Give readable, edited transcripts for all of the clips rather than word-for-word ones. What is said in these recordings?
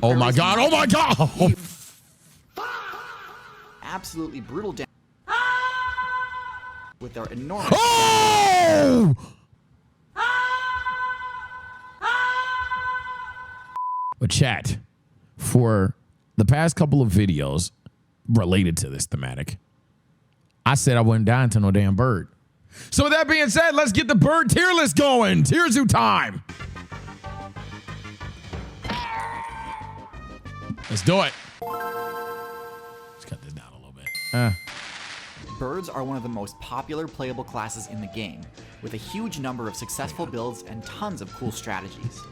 Oh my god, oh my god! Absolutely brutal damage with their enormous Oh! But chat, for the past couple of videos related to this thematic, I said I wouldn't die until no damn bird. So with that being said, let's get the bird tier list going. Tierzoo time. Let's do it. Let's cut this down a little bit. Birds are one of the most popular playable classes in the game, with a huge number of successful builds and tons of cool strategies.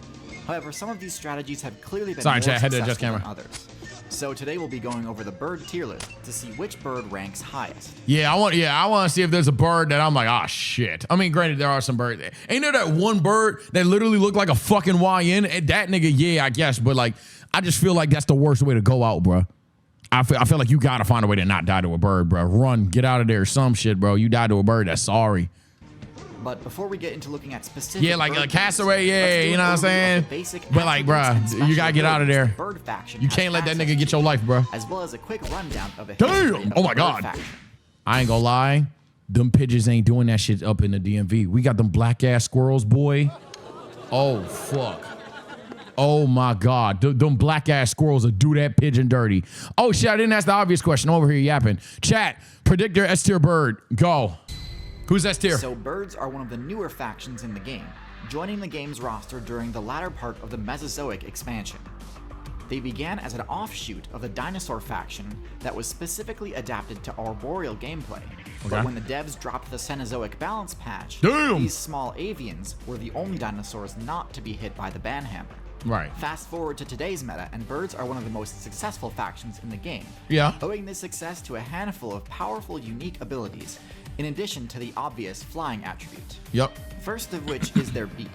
However, some of these strategies have clearly been more successful than others. So today we'll be going over the bird tier list to see which bird ranks highest. Yeah, I want to see if there's a bird that I'm like, oh shit. I mean, granted, there are some birds. Ain't there that one bird that literally looked like a fucking YN? And that nigga, yeah, I guess, but like, I just feel like that's the worst way to go out, bro. I feel like you gotta find a way to not die to a bird, bro. Run, get out of there, some shit, bro. You died to a bird, that's sorry. But before we get into looking at specific, yeah, like a castaway, yeah, you know what I'm saying? But like, bro, you gotta get out of there. Bird faction you can't let that nigga get your life, bro. As well as a quick rundown of the damn. Oh my god. Faction. I ain't gonna lie, them pigeons ain't doing that shit up in the DMV. We got them black ass squirrels, boy. Oh fuck. Oh my god, them black ass squirrels will do that pigeon dirty. Oh shit, I didn't ask the obvious question. I'm over here yapping. Chat, predict your S tier bird. Go. Who's S tier? So birds are one of the newer factions in the game, joining the game's roster during the latter part of the Mesozoic expansion. They began as an offshoot of the dinosaur faction that was specifically adapted to arboreal gameplay. Okay. But when the devs dropped the Cenozoic balance patch, these small avians were the only dinosaurs not to be hit by the banhammer. Right. Fast forward to today's meta, and birds are one of the most successful factions in the game. Yeah. Owing this success to a handful of powerful, unique abilities, in addition to the obvious flying attribute. Yep. First of which is their beak.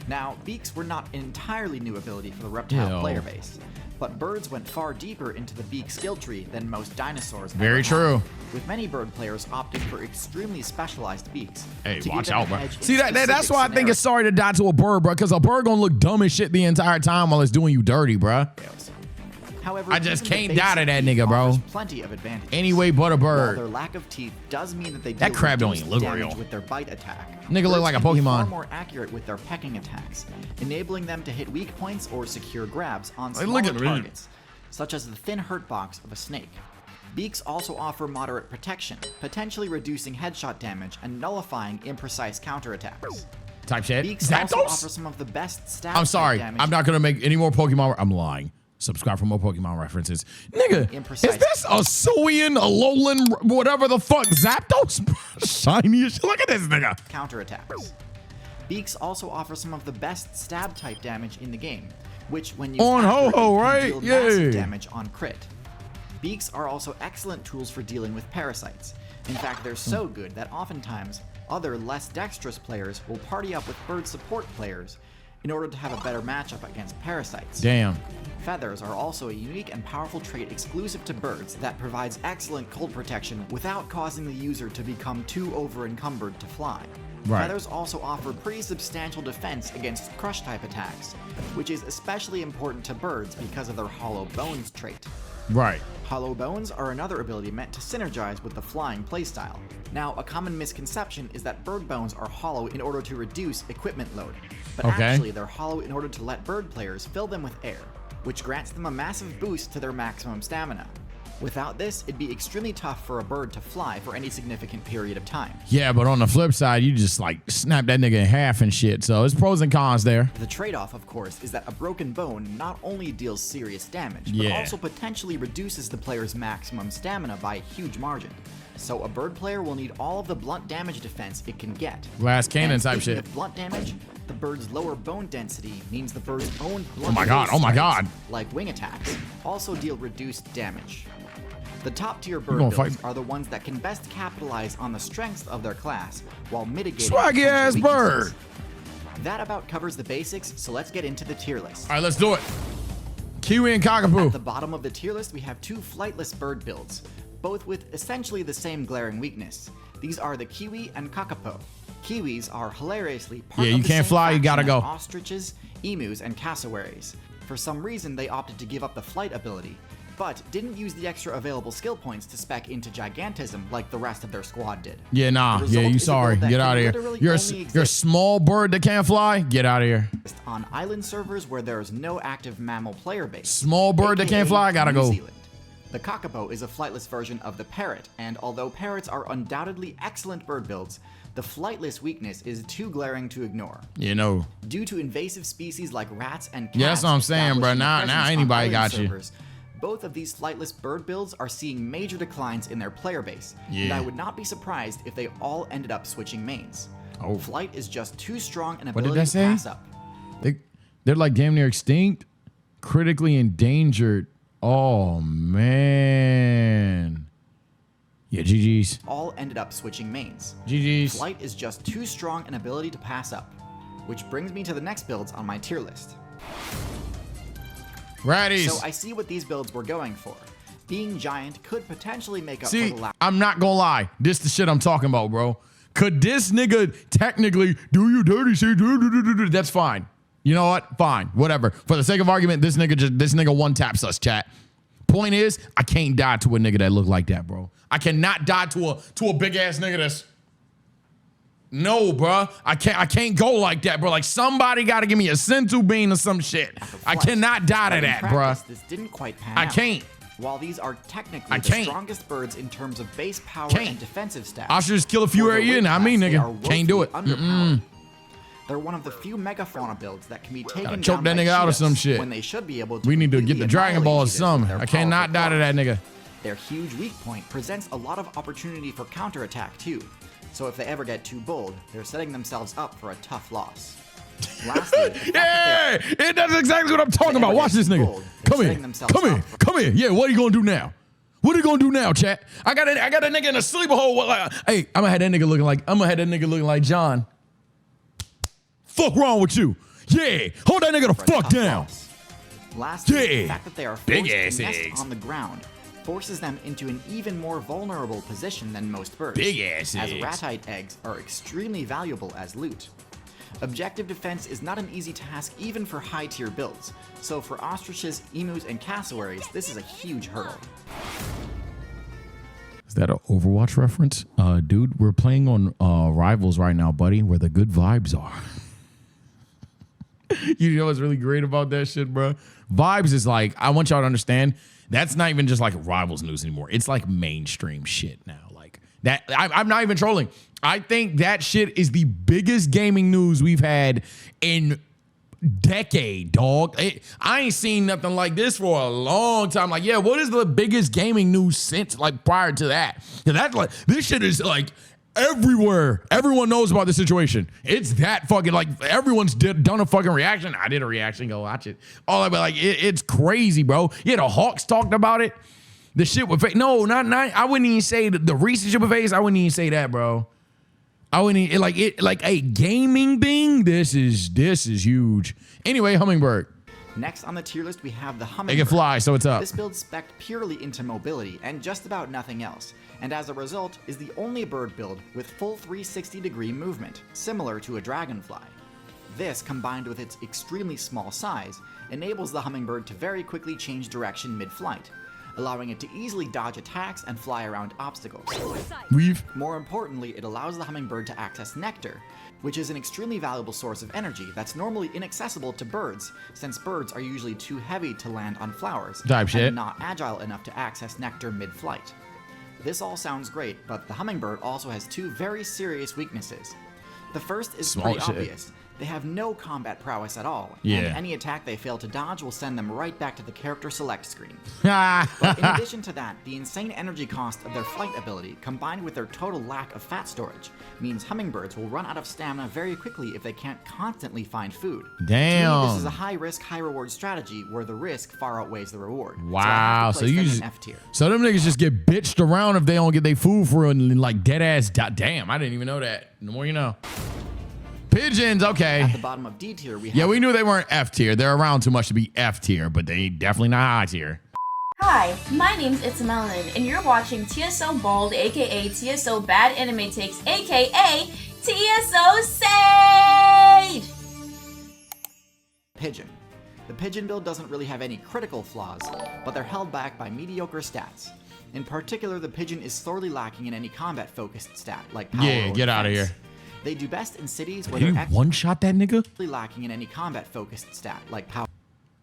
Now, beaks were not an entirely new ability for the reptile player base, but birds went far deeper into the beak skill tree than most dinosaurs. Very true. With many bird players opting for extremely specialized beaks. Hey, watch out, bro. See, that's why I think it's sorry to die to a bird, bro, because a bird gonna look dumb as shit the entire time while it's doing you dirty, bro. However, I just can't die to that nigga, bro. Plenty of advantages. Anyway but a bird. While their lack of teeth does mean that they that crab don't even look real with their bite attack. Nigga look like a Pokemon. Far more accurate with their pecking attacks, enabling them to hit weak points or secure grabs on smaller targets, such as the thin hurt box of a snake. Beaks also offer moderate protection, potentially reducing headshot damage and nullifying imprecise counterattacks. Type shit. Beaks also offer some of the best stab I'm sorry. damage. I'm not gonna make any more Pokemon. I'm lying. Subscribe for more Pokemon references. Nigga, is this a Suian, a Alolan, whatever the fuck? Zapdos? Shiny as shit. Look at this nigga. Counterattacks. Beaks also offer some of the best stab type damage in the game, which when used on ho-ho, right? deal massive damage on crit. Beaks are also excellent tools for dealing with parasites. In fact, they're so good that oftentimes other less dexterous players will party up with bird support players in order to have a better matchup against parasites. Damn. Feathers are also a unique and powerful trait exclusive to birds that provides excellent cold protection without causing the user to become too over-encumbered to fly. Right. Feathers also offer pretty substantial defense against crush-type attacks, which is especially important to birds because of their hollow bones trait. Right. Hollow bones are another ability meant to synergize with the flying playstyle. Now, a common misconception is that bird bones are hollow in order to reduce equipment load, but actually they're hollow in order to let bird players fill them with air, which grants them a massive boost to their maximum stamina. Without this, it'd be extremely tough for a bird to fly for any significant period of time. Yeah, but on the flip side, you just like snap that nigga in half and shit, so it's pros and cons there. The trade-off, of course, is that a broken bone not only deals serious damage, but also potentially reduces the player's maximum stamina by a huge margin. So a bird player will need all of the blunt damage defense it can get. Glass cannon type shit. Of blunt damage, the bird's lower bone density means the bird's own blunt oh my god, like wing attacks, also deal reduced damage. The top tier bird builds are the ones that can best capitalize on the strengths of their class while mitigating swaggy ass bird. That about covers the basics, so let's get into the tier list. All right, let's do it. Kiwi and cockapoo. At the bottom of the tier list, we have two flightless bird builds, both with essentially the same glaring weakness. These are the kiwi and kakapo. Kiwis are hilariously part of you the can't same fly, you gotta faction go. as ostriches, emus, and cassowaries. for some reason they opted to give up the flight ability, but didn't use the extra available skill points to spec into gigantism like the rest of their squad did. Yeah, nah. Yeah, you sorry. Get out of here. You're a small bird that can't fly. Get out of here. On island servers where there is no active mammal player base. Small bird that can't fly. Gotta go. The Cockabo is a flightless version of the Parrot, and although parrots are undoubtedly excellent bird builds, the flightless weakness is too glaring to ignore. You know. Due to invasive species like rats and cats. Yeah, that's what I'm saying, bro. Now anybody got servers, both of these flightless bird builds are seeing major declines in their player base, and I would not be surprised if they all ended up switching mains. Oh. Flight is just too strong an What ability did I to pass say? up. They're like damn near extinct, critically endangered. Oh, man. Yeah, GG's. All ended up switching mains. GG's. Flight is just too strong an ability to pass up. Which brings me to the next builds on my tier list. Raddies. So I see what these builds were going for. Being giant could potentially make up for the lack. I'm not gonna lie. This the shit I'm talking about, bro. Could this nigga technically do you dirty shit? That's fine. You know what? Fine. Whatever. For the sake of argument, this nigga one taps us, chat. Point is, I can't die to a nigga that look like that, bro. I cannot die to a big ass nigga that's. No, bro. I can't go like that, bro. Like somebody got to give me a senzu bean or some shit. I cannot die to that, bro. This didn't quite pan I out. can't. While these are technically the strongest birds in terms of base power and defensive stats, I should just kill a few every year. Now, I mean, nigga, can't do it. They're one of the few megafauna builds that can be taken choke that nigga out of some shit. When they should be able to. We need to get the Dragon Ball or something. I cannot die to that nigga. Their huge weak point presents a lot of opportunity for counterattack too. So if they ever get too bold, they're setting themselves up for a tough loss. Lastly, yeah, that's exactly what I'm talking about. Watch this nigga. Come here. Yeah, what are you gonna do now? What are you gonna do now, chat? I got a nigga in a sleeper hole. Hey, I'm gonna have that nigga looking like John. Fuck wrong with you? Yeah, hold that nigga the fuck down. Lastly, the fact that they are forced to nest on the ground forces them into an even more vulnerable position than most birds. As ratite eggs are extremely valuable as loot. Objective defense is not an easy task even for high tier builds, so for ostriches, emus, and cassowaries, this is a huge hurdle. Is that an Overwatch reference? Dude, we're playing on Rivals right now, buddy, where the good vibes are. You know what's really great about that shit, bro? Vibes is like, I want y'all to understand, that's not even just like Rivals news anymore. It's like mainstream shit now. Like that, I'm not even trolling. I think that shit is the biggest gaming news we've had in decade, dog. I ain't seen nothing like this for a long time. Like, yeah, what is the biggest gaming news since like prior to that? That's like, this shit is like everywhere. Everyone knows about the situation. It's that fucking like everyone's done a fucking reaction. I did a reaction. Go watch it. All that, but like it's crazy, bro. Yeah, the Hawks talked about it. The shit with face. No, not. I wouldn't even say the recent shit with face. I wouldn't even say that, bro. I wouldn't even, like a gaming thing. This is huge. Anyway, Hummingbird. Next on the tier list, we have the Hummingbird. They can fly, so it's up. This build spec'd purely into mobility and just about nothing else, and as a result, is the only bird build with full 360-degree movement, similar to a dragonfly. This, combined with its extremely small size, enables the Hummingbird to very quickly change direction mid-flight, allowing it to easily dodge attacks and fly around obstacles. More importantly, it allows the Hummingbird to access nectar, which is an extremely valuable source of energy that's normally inaccessible to birds, since birds are usually too heavy to land on flowers and not agile enough to access nectar mid-flight. This all sounds great, but the Hummingbird also has two very serious weaknesses. The first is pretty obvious. They have no combat prowess at all, and any attack they fail to dodge will send them right back to the character select screen. But in addition to that, the insane energy cost of their flight ability, combined with their total lack of fat storage, means hummingbirds will run out of stamina very quickly if they can't constantly find food. Damn. To me, this is a high-risk, high-reward strategy where the risk far outweighs the reward. Wow. So you just F-tier. So them niggas just get bitched around if they don't get their food for it, and like dead ass. Damn, I didn't even know that. The more you know. Pigeons, okay. At the bottom of D tier, we have... we knew they weren't F tier. They're around too much to be F tier, but they definitely not high tier. Hi, my name's It's Melon, and you're watching TSO Bald, aka TSO Bad Anime Takes, aka TSO Sage! Pigeon. The Pigeon build doesn't really have any critical flaws, but they're held back by mediocre stats. In particular, the Pigeon is sorely lacking in any combat-focused stat, like power Yeah, or get out of defense. here. They do best in cities where Did they're he one-shot that nigga? actually lacking in any combat-focused stat, like power.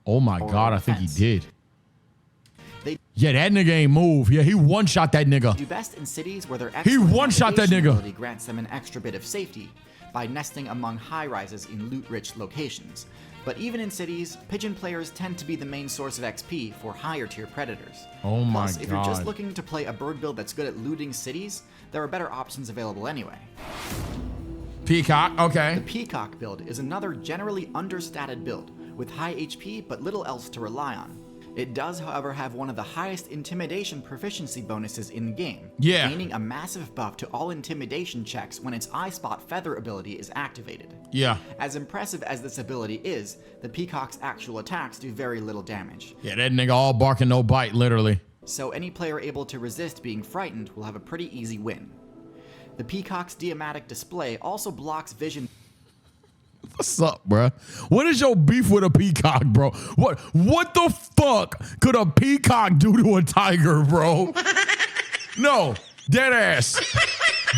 Oh my or God, I think he defense. did. They Yeah, that nigga ain't move. Yeah, he one-shot that nigga. do best in cities where their He excellent one-shot that navigation nigga. ability grants them an extra bit of safety by nesting among high-rises in loot-rich locations. But even in cities, Pigeon players tend to be the main source of XP for higher-tier predators. Oh my Plus, if you're just God. looking to play a bird build that's good at looting cities, there are better options available anyway. Peacock, okay. The Peacock build is another generally understated build, with high HP but little else to rely on. It does, however, have one of the highest intimidation proficiency bonuses in the game, Yeah. gaining a massive buff to all intimidation checks when its Eye Spot Feather ability is activated. Yeah. As impressive as this ability is, the Peacock's actual attacks do very little damage. Yeah, that nigga all bark and no bite, literally. So any player able to resist being frightened will have a pretty easy win. The Peacock's diamatic display also blocks vision. What's up, bruh? What is your beef with a peacock, bro? What the fuck could a peacock do to a tiger, bro? No, dead ass.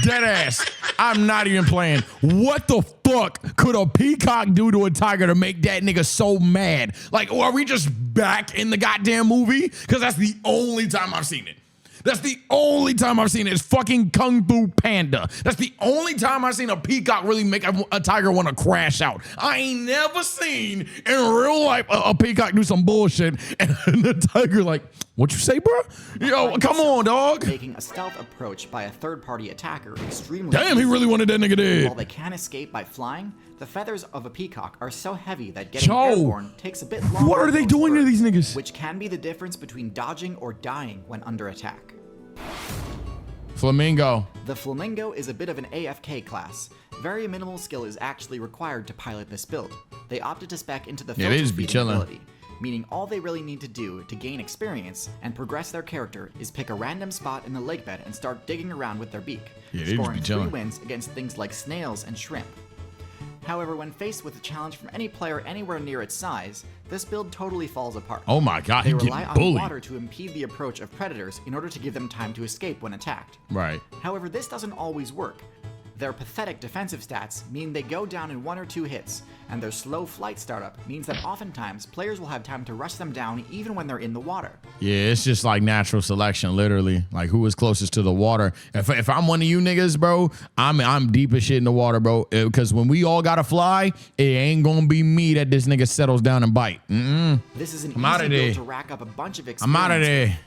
Dead ass. I'm not even playing. What the fuck could a peacock do to a tiger to make that nigga so mad? Like, are we just back in the goddamn movie? Because that's the only time I've seen it. That's the only time I've seen it. It's fucking Kung Fu Panda. That's the only time I've seen a peacock really make a tiger want to crash out. I ain't never seen in real life a peacock do some bullshit and the tiger like, what you say, bro? Yo, come on, dog. Making a stealth approach by a third-party attacker extremely Damn, he easy. really wanted that nigga dead. While they can escape by flying, the feathers of a peacock are so heavy that getting Yo, airborne takes a bit longer. what are they than doing to birds, these niggas? Which can be the difference between dodging or dying when under attack. Flamingo. The Flamingo is a bit of an AFK class. Very minimal skill is actually required to pilot this build. They opted to spec into the Yeah, they just be feeding chilling. ability, meaning all they really need to do to gain experience and progress their character is pick a random spot in the lake bed and start digging around with their beak, Yeah, they just scoring be 3 chilling. wins against things like snails and shrimp. However, when faced with a challenge from any player anywhere near its size, this build totally falls apart. Oh my God, They he rely getting on bullied. water to impede the approach of predators in order to give them time to escape when attacked. Right. However, this doesn't always work. Their pathetic defensive stats mean they go down in 1 or 2 hits, and their slow flight startup means that oftentimes players will have time to rush them down even when they're in the water. Yeah, it's just like natural selection, literally. Like who is closest to the water. If I'm one of you niggas, bro, I'm deep as shit in the water, bro. Because when we all gotta fly, it ain't gonna be me that this nigga settles down and bite. This is an I'm outta easy build there. to rack up a bunch of experience I'm out of there.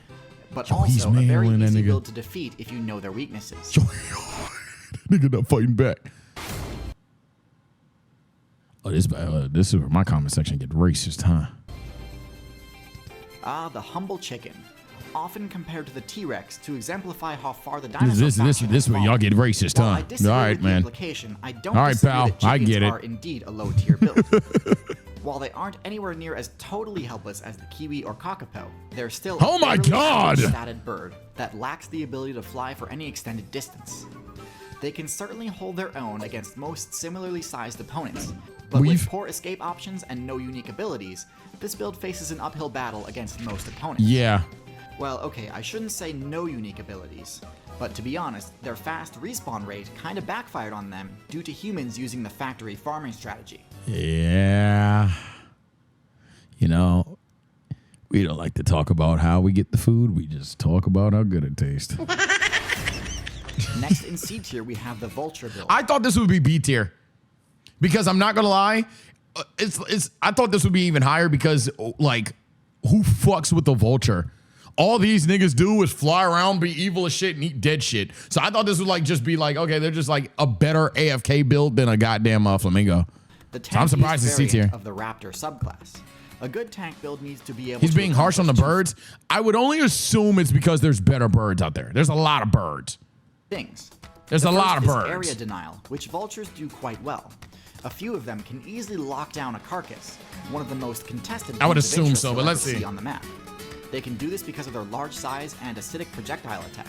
but Yo, he's also a very manhandling that easy nigga. build to defeat if you know their weaknesses. Nigga not fighting back. Oh, this is where my comment section get racist, huh? The humble chicken. Often compared to the T-Rex to exemplify how far the dinosaur This faction has where y'all fallen. get racist, While huh? I disagree All right, with the man. implication, I don't All right, disagree pal. that I chickens get it. are indeed a low-tier build. While they aren't anywhere near as totally helpless as the kiwi or kakapo, they're still Oh my a barely God! average statted bird that lacks the ability to fly for any extended distance. They can certainly hold their own against most similarly sized opponents, but with poor escape options and no unique abilities, this build faces an uphill battle against most opponents. Yeah. Well, okay, I shouldn't say no unique abilities, but to be honest, their fast respawn rate kinda backfired on them due to humans using the factory farming strategy. Yeah. You know, we don't like to talk about how we get the food. We just talk about how good it tastes. Next in C tier, we have the Vulture build. I thought this would be B tier because I'm not gonna lie, I thought this would be even higher because like, who fucks with the Vulture? All these niggas do is fly around, be evil as shit, and eat dead shit. So I thought this would like just be like, okay, they're just like a better AFK build than a goddamn Flamingo. The So I'm surprised it's C tier. of the Raptor subclass. A good tank build needs to be able He's to being harsh on the accomplish birds. I would only assume it's because there's better birds out there. There's a lot of birds. things. There's The a lot of first is birds. area denial, which vultures do quite well. A few of them can easily lock down a carcass, one of the most contested I would points of assume interest so, you'll but ever let's see. on the map. They can do this because of their large size and acidic projectile attack.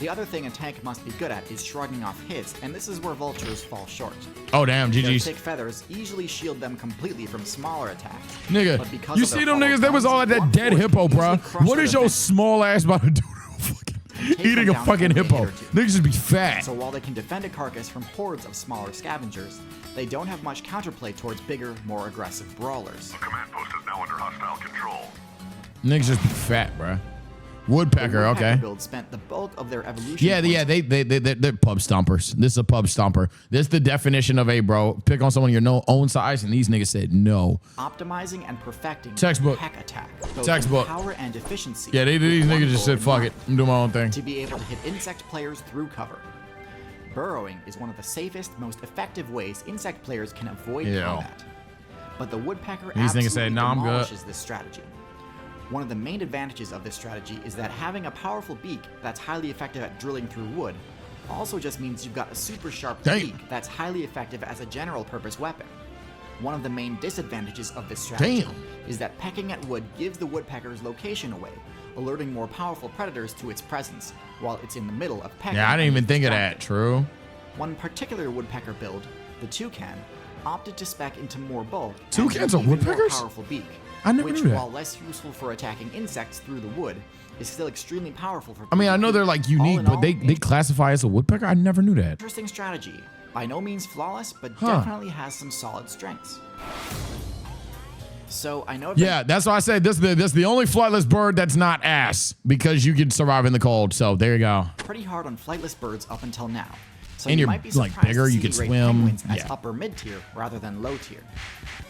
The other thing a tank must be good at is shrugging off hits, and this is where vultures fall short. Oh, damn, Their GG's. thick feathers easily shield them completely from smaller attacks. Nigga, But because you of their see them hollow niggas? They was tongues, all at that blunt dead force hippo, can bro. easily crush What their is your defense small ass about to do to fucking take eating them a down fucking in only a hippo? hit or two. Niggas just be fat. So while they can defend a carcass from hordes of smaller scavengers, they don't have much counterplay towards bigger, more aggressive brawlers. The command post is now under hostile control. Niggas just be fat, bro. Woodpecker, The okay. build spent the bulk of their evolution Yeah, points they're pub stompers. This is a pub stomper. This is the definition of a bro. Pick on someone your own size, and these niggas said no. optimizing and perfecting Textbook. peck attack, both Textbook. in power and efficiency. Yeah, these with one niggas just goal said in fuck mind, it. I'm doing my own thing. to be able to hit insect players through cover. Burrowing is one of the safest, most effective ways insect players can avoid Yeah. combat. But the woodpecker These niggas say, absolutely "Nah, I'm good." demolishes this strategy. One of the main advantages of this strategy is that having a powerful beak that's highly effective at drilling through wood also just means you've got a super sharp Damn. beak that's highly effective as a general purpose weapon. One of the main disadvantages of this strategy Damn. is that pecking at wood gives the woodpecker's location away, alerting more powerful predators to its presence while it's in the middle of pecking. Yeah, I didn't and even is think of that. distracted. True. One particular woodpecker build, the toucan, opted to spec into more bulk and Toucans an are even more woodpeckers? powerful beak, I never which, knew that. while less useful for attacking insects through the wood, is still extremely powerful for. I mean, I know they're like unique, but they classify as a woodpecker. I never knew that. Interesting strategy. By no means flawless, but Huh. definitely has some solid strengths. So I know. Yeah, that's why I said this is the only flightless bird that's not ass because you can survive in the cold. So there you go. Pretty hard on flightless birds up until now. So And you you're, might be like, surprised bigger, to you see can me rate swim, penguins as yeah. upper mid tier rather than low tier.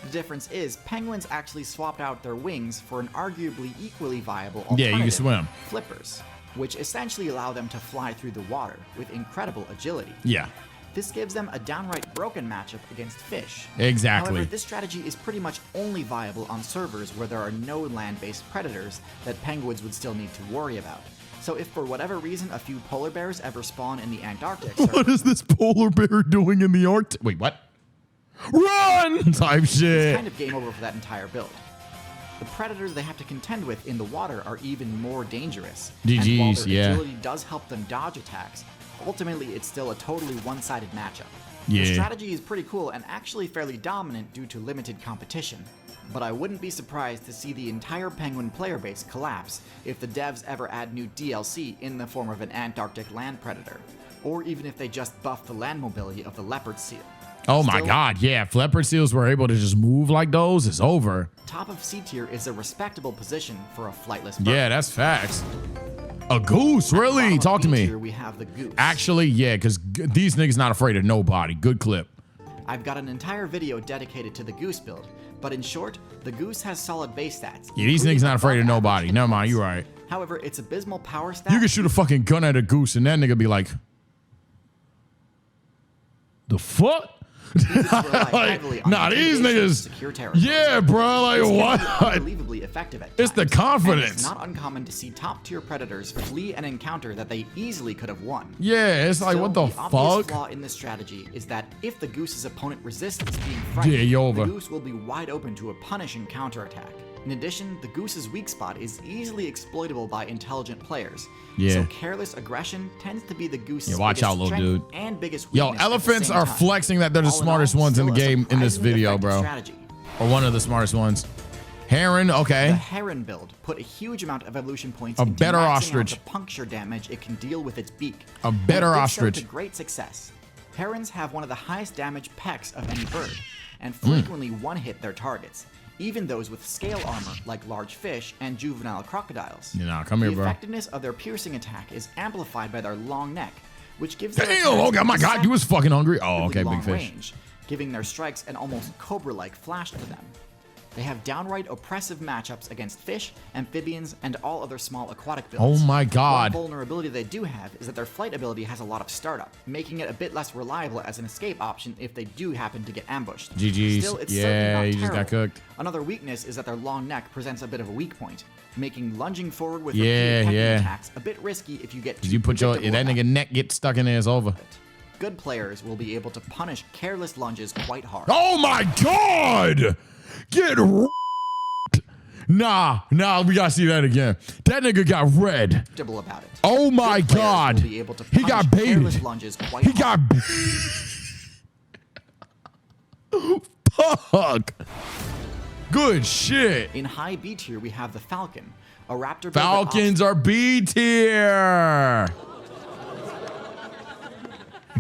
The difference is penguins actually swapped out their wings for an arguably equally viable Yeah, alternative, you can swim. flippers, which essentially allow them to fly through the water with incredible agility. Yeah, This gives them a downright broken matchup against fish. exactly. However, this strategy is pretty much only viable on servers where there are no land-based predators that penguins would still need to worry about. So if for whatever reason a few polar bears ever spawn in the Antarctic What server, is this polar bear doing in the Arctic? Wait, what? Run! Type it's shit. kind of game over for that entire build. The predators they have to contend with in the water are even more dangerous. and while GG's, their yeah. agility does help them dodge attacks, ultimately it's still a totally one-sided matchup. Yeah. The strategy is pretty cool and actually fairly dominant due to limited competition. But I wouldn't be surprised to see the entire penguin player base collapse if the devs ever add new DLC in the form of an Antarctic land predator, or even if they just buff the land mobility of the leopard seal. Oh my Still, god, yeah. If leopard seals were able to just move like those, it's over. Top of C tier is a respectable position for a flightless bird. Yeah, that's facts. A goose, really? Bottom of Talk to B me. tier, we have the goose. Actually, yeah, because these niggas not afraid of nobody. Good clip. I've got an entire video dedicated to the goose build, but in short, the goose has solid base stats. Yeah, these including niggas not afraid of above nobody. average Never hit mind, points. you right. However, its abysmal power stat. You can shoot a fucking gun at a goose and that nigga be like, the fuck? Nah, these niggas. Yeah, bro, like what? Unbelievably effective at It's the times, and confidence. It's not uncommon to see top tier predators flee an encounter that they easily could have won. Yeah, it's like, Still, what the obvious fuck? flaw in this strategy is that if the goose's opponent resists being frightened, Yeah, you over. the goose will be wide open to a punishing counterattack. In addition, the goose's weak spot is easily exploitable by intelligent players. Yeah. So careless aggression tends to be the goose's Yeah, watch biggest out, little strength dude. and biggest Yo, weakness at the elephants same are time. flexing that they're the All in smarest all, ones in the still a game in this surprisingly video, effective bro. strategy. Or one of the smartest ones. Heron, okay. The Heron build put a huge amount of evolution points A into better maxing out ostrich. the puncture damage it can deal with its beak. A better And it did so ostrich. to great success. Herons have one of the highest damage pecks of any bird, and Hmm. frequently one-hit their targets, even those with scale armor like large fish and juvenile crocodiles. Nah, come here, the bro. effectiveness of their piercing attack is amplified by their long neck, which gives their Damn, attacks oh my god, you was fucking hungry. Oh, okay, long big fish. range, giving their strikes an almost cobra-like flash to them. They have downright oppressive matchups against fish, amphibians, and all other small aquatic builds. Oh my god. One vulnerability they do have is that their flight ability has a lot of startup, making it a bit less reliable as an escape option if they do happen to get ambushed. GG's. Still, it's Yeah, certainly not you just got terrible. cooked. Another weakness is that their long neck presents a bit of a weak point, making lunging forward with Yeah, repeated pecking yeah. attacks a bit risky if you get too You put your, that predictable nigga about neck get stuck in there, it's over. it. Good players will be able to punish careless lunges quite hard. Oh my god! Get Nah, we gotta see that again. That nigga got red. About it. Oh my Good players God. will be able to He got punish careless baited. lunges quite He got fuck. Good shit. In high B tier, we have the Falcon, a raptor build that Falcons are B tier.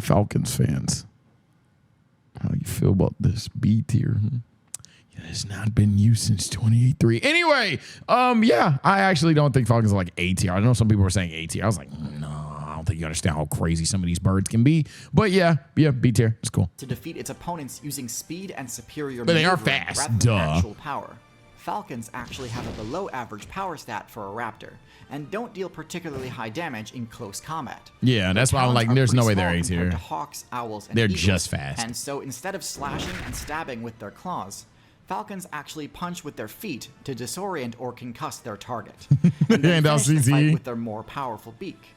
Falcons fans, how you feel about this B tier? It has not been used since 2083. Anyway, yeah, I actually don't think Falcons are like A tier. I know some people were saying A tier. I was like, no, I don't think you understand how crazy some of these birds can be. But yeah, B tier. It's cool. to defeat its opponents using speed and superior But they are maneuvering fast, rather than duh. actual power. Falcons actually have a below average power stat for a raptor, and don't deal particularly high damage in close combat. Yeah, Their that's why I'm talons like, are there's no pretty way they're small A compared tier. to hawks, owls, and They're eagles, just fast. And so instead of slashing and stabbing with their claws, Falcons actually punch with their feet to disorient or concuss their target, and then And finish the fight LCT. with their more powerful beak.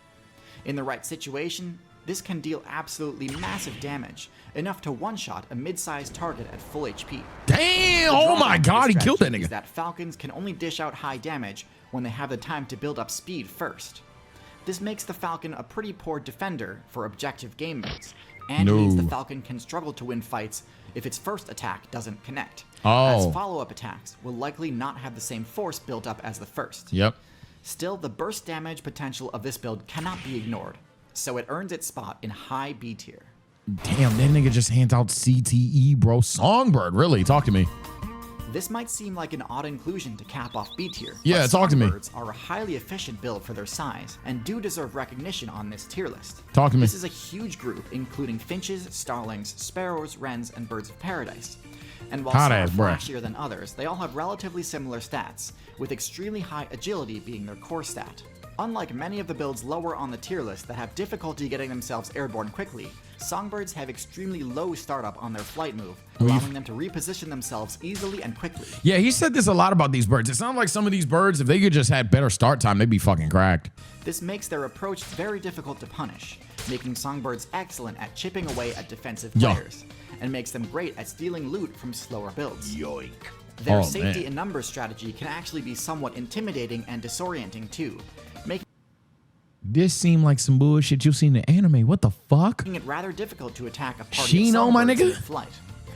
In the right situation, this can deal absolutely massive damage, enough to one-shot a mid-sized target at full HP. Damn! The Oh my drawback to God, he this killed that strategy is nigga. that Falcons can only dish out high damage when they have the time to build up speed first. This makes the Falcon a pretty poor defender for objective game modes, and means the No. Falcon can struggle to win fights if its first attack doesn't connect, Oh. as follow-up attacks will likely not have the same force built up as the first. Yep. Still, the burst damage potential of this build cannot be ignored, so it earns its spot in high B tier. Damn, that nigga just hands out CTE, bro. Songbird, really? Talk to me. This might seem like an odd inclusion to cap off B tier. Yeah, but talk to me. Songbirds are a highly efficient build for their size and do deserve recognition on this tier list. Talk to me. This is a huge group, including finches, starlings, sparrows, wrens, and birds of paradise. And while Hot some are ass, bruh. flashier than others, they all have relatively similar stats, with extremely high agility being their core stat. Unlike many of the builds lower on the tier list that have difficulty getting themselves airborne quickly, Songbirds have extremely low startup on their flight move, allowing them to reposition themselves easily and quickly. Yeah, he said this a lot about these birds. It sounds like some of these birds, if they could just had better start time, they'd be fucking cracked. This makes their approach very difficult to punish, making Songbirds excellent at chipping away at defensive Yeah. players, and makes them great at stealing loot from slower builds. Yoink. Their Oh, safety man. in numbers strategy can actually be somewhat intimidating and disorienting too, making This seemed like some bullshit you've seen in anime. What the fuck? it rather difficult to attack a party Shino, of my Songbirds nigga? in flight.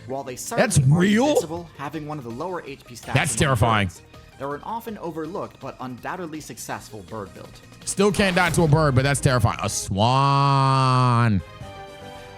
While they certainly That's aren't real? invincible, having one of the lower HP stats That's among terrifying. birds, they're an often overlooked but undoubtedly successful bird build. Still can't die to a bird, but that's terrifying. A swan.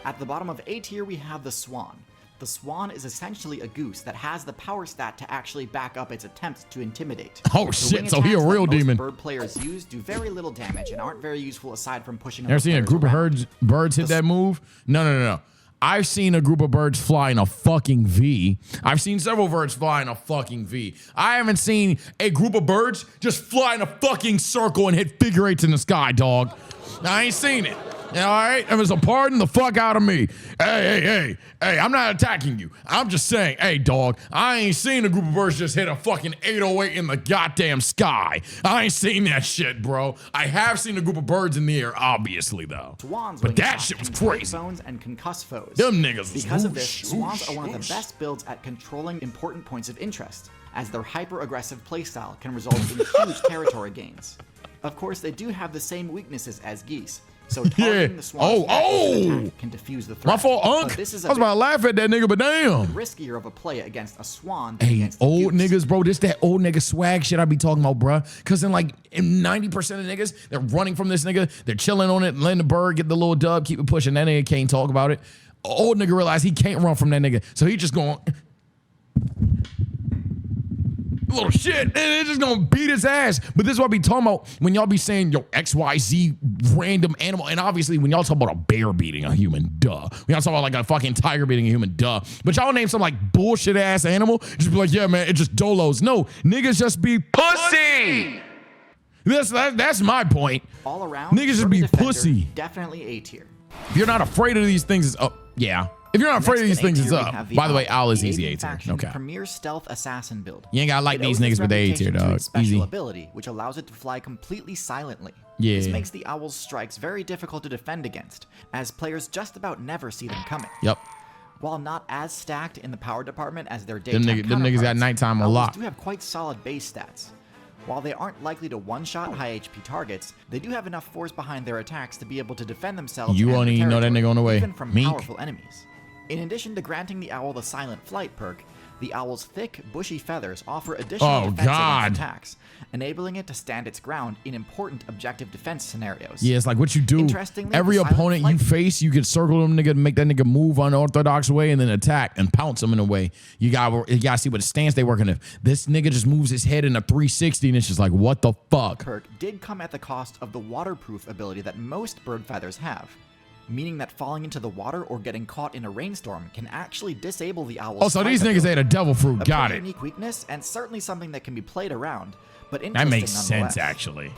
At the bottom of A tier, we have the Swan. The Swan is essentially a goose that has the power stat to actually back up its attempts to intimidate. Oh, The shit, wing so he a attacks that real most demon. bird players use do very little damage and aren't very useful aside from pushing Ever other seen a players group of around. birds hit that move? No. I've seen a group of birds fly in a fucking V. I've seen several birds fly in a fucking V. I haven't seen a group of birds just fly in a fucking circle and hit figure eights in the sky, dog. I ain't seen it. All right? It was a pardon the fuck out of me. Hey, I'm not attacking you. I'm just saying, hey, dog, I ain't seen a group of birds just hit a fucking 808 in the goddamn sky. I ain't seen that shit, bro. I have seen a group of birds in the air, obviously, though. Swans But wing that attack shit was can break crazy. bones and concuss foes. Them niggas was Because of this, whoosh, Swans whoosh, are one of the whoosh. best builds at controlling important points of interest, as their hyper-aggressive playstyle can result in huge territory gains. Of course, they do have the same weaknesses as geese, so targeting the Swan's attack can defuse the threat. My fault, Unc. But this is I was about to laugh at that nigga, but damn. riskier of a play against a Swan than Hey, against a old goose. niggas, bro. This that old nigga swag shit I be talking about, bruh. Cause in 90% of niggas, they're running from this nigga. They're chilling on it, letting the bird get the little dub, keep it pushing. That nigga can't talk about it. Old nigga realize he can't run from that nigga, so he just going little shit, and it's just gonna beat his ass. But this is what I be talking about when y'all be saying, yo, XYZ random animal. And obviously, when y'all talk about a bear beating a human, duh. When y'all talk about like a fucking tiger beating a human, duh. But y'all name some like bullshit ass animal, just be like, yeah, man, it's just dolos. No, niggas just be pussy. That's my point. All around, Niggas just Urban be Defender, pussy. Definitely A tier. If you're not afraid of these things, it's up. Yeah. If you're not afraid of these Next in things, A it's tier, we up. have By the way, Owl, Owl is the easy Avian A tier. faction's Okay. Premier stealth assassin build. You ain't gotta like It these owes its niggas with the A tier, reputation to dog. its special Easy. ability, which allows it to fly completely silently. Yeah. This makes the owl's strikes very difficult to defend against, as players just about never see them coming. Yep. While not as stacked in the power department as their Them daytime niggas got counterparts, nighttime a owls lot. do have quite solid base stats. While they aren't likely to one-shot high HP targets, they do have enough force behind their attacks to be able to defend themselves You and won't their even know that territory, nigga on the way. even from Meek. powerful enemies. In addition to granting the owl the silent flight perk, the owl's thick, bushy feathers offer additional defense against attacks, enabling it to stand its ground in important objective defense scenarios. Yeah, it's like what you do. Interestingly, Every the silent opponent you flight- face, you can circle them nigga, make that nigga move unorthodox way, and then attack and pounce them in a way. You gotta see what stance they working in. This nigga just moves his head in a 360, and it's just like, what the fuck? perk did come at the cost of the waterproof ability that most bird feathers have, meaning that falling into the water or getting caught in a rainstorm can actually disable the owl's Oh, so these flight niggas ability. ate a devil fruit. A Got pretty it. unique weakness, and certainly something that can be played around, but That interesting makes sense, nonetheless. actually.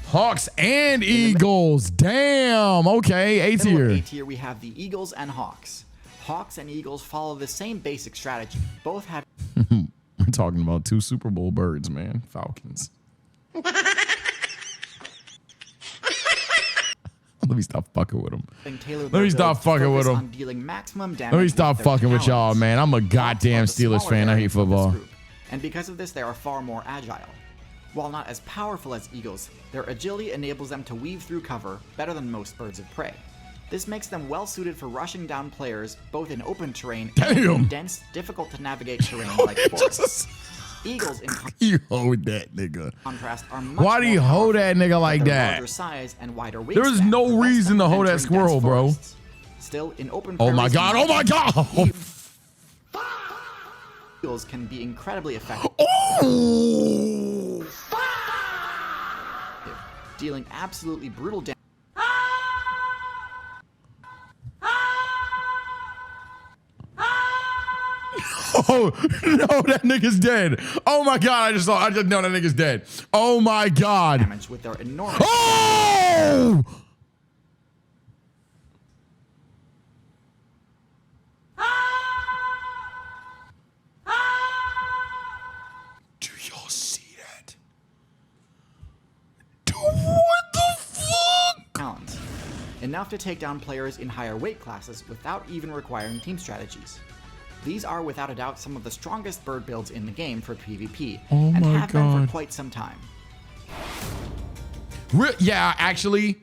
Hawks and Eagles. Damn. Okay, A Middle of tier. A tier, we have the Eagles and Hawks. Hawks and Eagles follow the same basic strategy. Both have We're talking about two Super Bowl birds, man. Falcons. Let me stop fucking with them. tailored Let me their stop builds to fucking with focus them. on dealing maximum damage Let me with stop their fucking with y'all, talons. man. I'm a Hawks goddamn are the Steelers smaller fan. I hate variant of this football. group, and because of this, they are far more agile. While not as powerful as eagles, their agility enables them to weave through cover better than most birds of prey. This makes them well suited for rushing down players both in open terrain and Damn. in dense, difficult to navigate terrain like forests. Eagles, in You hold that nigga. contrast, are much Why do you more hold powerful, that nigga but like their that? larger size and wider There is wingspan no prevents reason them to hold that entering squirrel, dense bro. forests. Still, in open Oh my prairies god. and Oh my god. eagles can be incredibly effective, Oh. dealing absolutely brutal damage. Oh no, that nigga's dead. Oh my god, I just know that nigga's dead. Oh my god. Damage with their enormous Oh! Do y'all see that? What the fuck? talons, enough to take down players in higher weight classes without even requiring team strategies. These are without a doubt some of the strongest bird builds in the game for PvP, Oh and my have been God. for quite some time. Yeah, actually,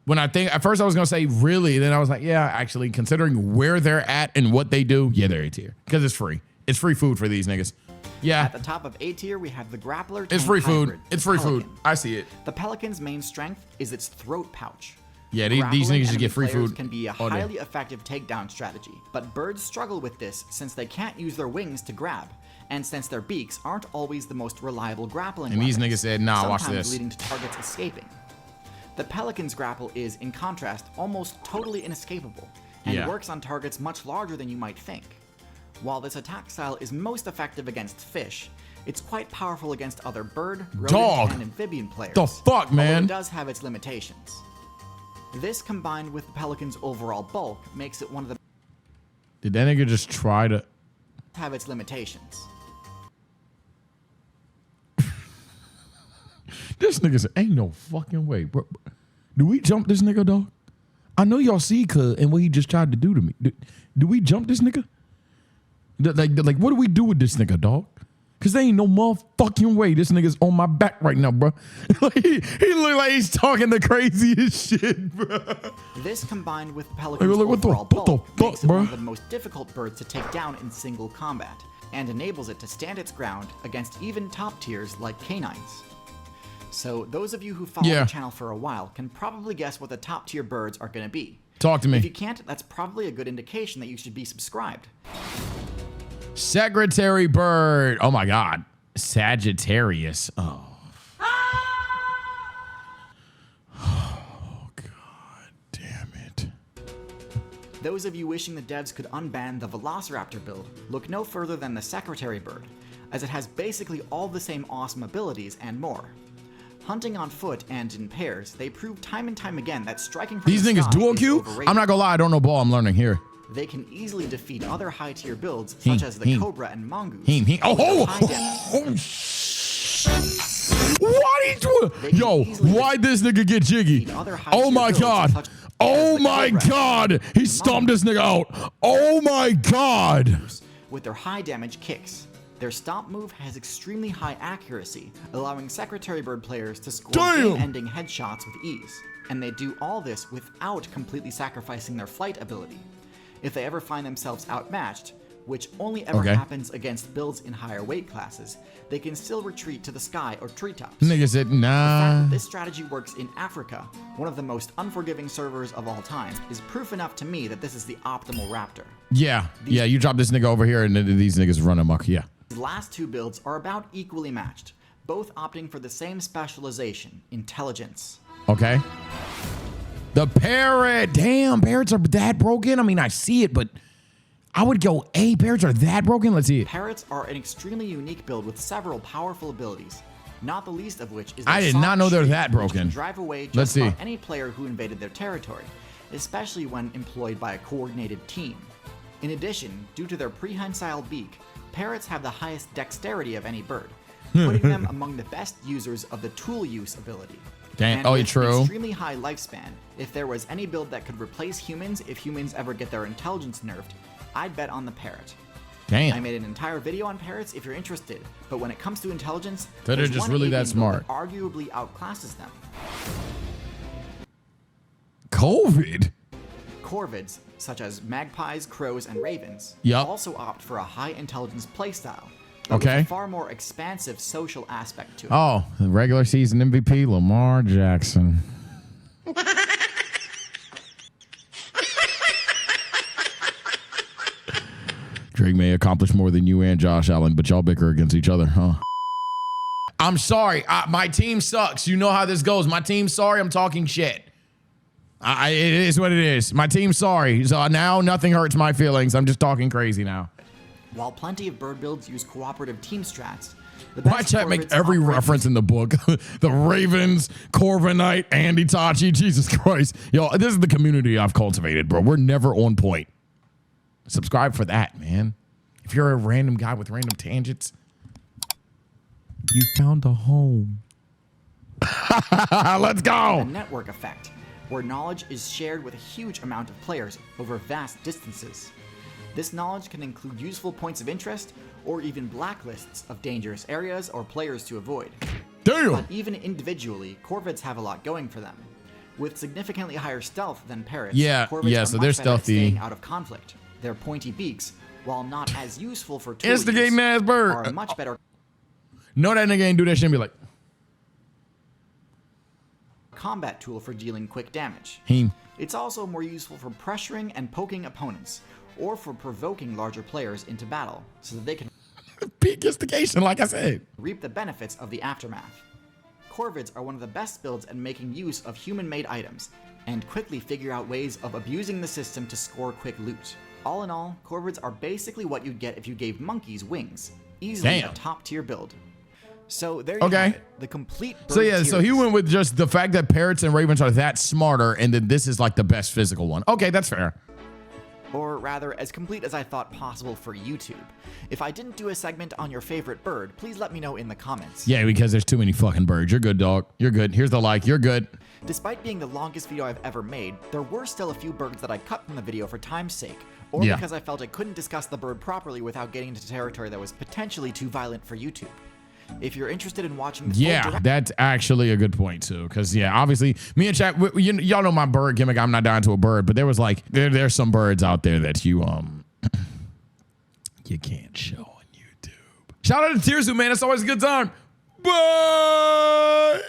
when I think at first I was gonna say really, then I was like, yeah, actually, considering where they're at and what they do, yeah, they're A tier because it's free. It's free food for these niggas. Yeah, At the top of A tier, we have the grappler. it's tank free food. hybrid, It's free food. Pelican. I see it. The Pelican's main strength is its throat pouch. Yeah, these Grappling niggas just enemy get free players food can be a all day. highly effective takedown strategy, but birds struggle with this since they can't use their wings to grab, and since their beaks aren't always the most reliable grappling And these weapons, niggas said, nah, watch sometimes this. leading to targets escaping. The Pelican's grapple is, in contrast, almost totally inescapable, and Yeah. works on targets much larger than you might think. While this attack style is most effective against fish, it's quite powerful against other bird, rodent, Dog. and amphibian players. The fuck, although man? It does have its limitations. This, combined with the Pelican's overall bulk, makes it one of the Did that nigga just try to? have its limitations. This nigga said, ain't no fucking way, bro. Do we jump this nigga, dog? I know y'all see cuz and what he just tried to do to me. Do we jump this nigga? Like, what do we do with this nigga, dog? Cause there ain't no motherfucking way this nigga's on my back right now, bro. Like, he look like he's talking the craziest shit, bro. This, combined with the Pelican's Like, what the overall bulk, fuck, makes it bro? one of the most difficult birds to take down in single combat, and enables it to stand its ground against even top tiers like canines. So those of you who follow Yeah. the channel for a while can probably guess what the top tier birds are going to be. Talk to If you me. can't, that's probably a good indication that you should be subscribed. Secretary Bird. Oh my God. Sagittarius. Oh. Oh God damn it. Those of you wishing the devs could unban the Velociraptor build, look no further than the Secretary Bird, as it has basically all the same awesome abilities and more. Hunting on foot and in pairs, they prove time and time again that striking from These the niggas sky dual is Q? overrated. I'm not gonna lie, I don't know ball. I'm learning here. They can easily defeat other high-tier builds, Heem, such as the heem. Cobra and Mongoose. Heem. Oh, with their oh, high damage. Why he do They can Yo, easily why this nigga get jiggy? defeat other Oh high-tier my builds God. such- Oh my God. He stomped this nigga out. Oh my God. With their high damage kicks. Their stomp move has extremely high accuracy, allowing Secretary Bird players to score game-ending headshots with ease. And they do all this without completely sacrificing their flight ability. If they ever find themselves outmatched, which only ever happens against builds in higher weight classes, they can still retreat to the sky or treetops. Nigga said, nah. The fact that this strategy works in Africa, one of the most unforgiving servers of all time, is proof enough to me that this is the optimal raptor. Yeah, you drop this nigga over here and these niggas run amok, yeah. The last two builds are about equally matched, both opting for the same specialization, intelligence. Okay. The parrot. Damn, parrots are that broken? I mean, I see it, but I would go, hey, parrots are that broken? Let's see it. Parrots are an extremely unique build with several powerful abilities, not the least of which is I did not know they're that broken. Can drive away just about any player who invaded their territory, especially when employed by a coordinated team. In addition, due to their prehensile beak, parrots have the highest dexterity of any bird, putting them among the best users of the tool use ability. Damn. And with true. Extremely high lifespan. If there was any build that could replace humans if humans ever get their intelligence nerfed, I'd bet on the parrot. Damn. I made an entire video on parrots if you're interested, but when it comes to intelligence, they're there's just one really that avian build smart. that arguably outclasses them. Corvids, such as magpies, crows, and ravens, also opt for a high intelligence playstyle, but with a far more expansive social aspect to it. Oh, the regular season MVP, Lamar Jackson. Drake may accomplish more than you and Josh Allen, but y'all bicker against each other, huh? I'm sorry. My team sucks. You know how this goes. My team's sorry. I'm talking shit. It is what it is. My team's sorry. So now nothing hurts my feelings. I'm just talking crazy now. While plenty of bird builds use cooperative team strats, why chat make every reference in the book? The Ravens, Corviknight, Andy Tachi, Jesus Christ. Yo, this is the community I've cultivated, bro. We're never on point. Subscribe for that, man. If you're a random guy with random tangents, you found a home. Let's go. A network effect, where knowledge is shared with a huge amount of players over vast distances. This knowledge can include useful points of interest or even blacklists of dangerous areas or players to avoid. Damn! But even individually, corvids have a lot going for them. With significantly higher stealth than parrots, corvids are so much they're better stealthy. at staying out of conflict. Their pointy beaks, while not as useful for tool Instigating use, ass bird. are a much better No, that nigga ain't do that shit and be like, combat tool for dealing quick damage. It's also more useful for pressuring and poking opponents, or for provoking larger players into battle, so that they can peak instigation, like I said. Reap the benefits of the aftermath. Corvids are one of the best builds at making use of human-made items, and quickly figure out ways of abusing the system to score quick loot. All in all, corvids are basically what you'd get if you gave monkeys wings. Easily a top-tier build. So there you have it, the complete bird tier so he went with just the fact that parrots and ravens are that smarter, and then this is like the best physical one. Okay, that's fair. Or rather, as complete as I thought possible for YouTube. If I didn't do a segment on your favorite bird, please let me know in the comments. Yeah, because there's too many fucking birds. You're good, dog. You're good. Here's the like. You're good. Despite being the longest video I've ever made, there were still a few birds that I cut from the video for time's sake, or because I felt I couldn't discuss the bird properly without getting into territory that was potentially too violent for YouTube. If you're interested in watching the that's actually a good point too, because obviously me and chat, y'all know my bird gimmick. I'm not down to a bird, but there was like there's some birds out there that you you can't show on YouTube. Shout out to tierzoo, man. It's always a good time. Bye.